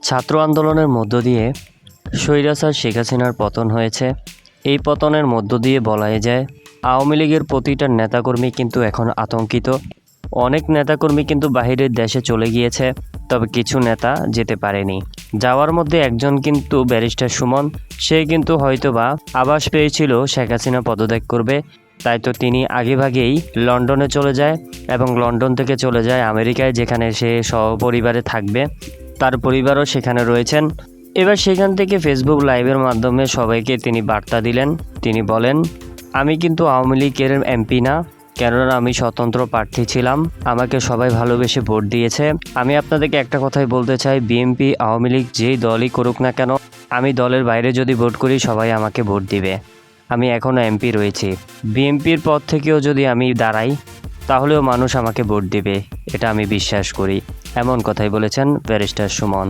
ছাত্র আন্দোলনের মধ্য দিয়ে স্বৈরাচার শেখ হাসিনার পতন হয়েছে। এই পতনের মধ্য দিয়ে বলাই যায় আওয়ামী লীগের প্রতিটা নেতাকর্মী কিন্তু এখন আতঙ্কিত। অনেক নেতাকর্মী কিন্তু বাহিরের দেশে চলে গিয়েছে, তবে কিছু নেতা যেতে পারেনি। যাওয়ার মধ্যে একজন কিন্তু ব্যারিস্টার সুমন, সে কিন্তু হয়তোবা আভাস পেয়েছিল শেখ হাসিনা পদত্যাগ করবে, তাই তো তিনি আগেভাগেই লন্ডনে চলে যায় এবং লন্ডন থেকে চলে যায় আমেরিকায়, যেখানে সে সপরিবারে থাকবে। তার পরিবারও সেখানে রয়েছেন। এবার সেখান থেকে ফেসবুক লাইভের মাধ্যমে সবাইকে তিনি বার্তা দিলেন। তিনি বলেন, আমি কিন্তু আওয়ামী লীগের এমপি না, কেননা আমি স্বতন্ত্র প্রার্থী ছিলাম, আমাকে সবাই ভালোবেসে ভোট দিয়েছে। আমি আপনাদেরকে একটা কথাই বলতে চাই, বিএনপি আওয়ামী লীগ যেই দলই করুক না কেন, আমি দলের বাইরে যদি ভোট করি সবাই আমাকে ভোট দিবে। আমি এখনও এমপি রয়েছি, বিএনপির পদ থেকেও যদি আমি দাঁড়াই তাহলেও মানুষ আমাকে ভোট দিবে, এটা আমি বিশ্বাস করি। এমন কথাই বলেছেন ব্যারিস্টার সুমন।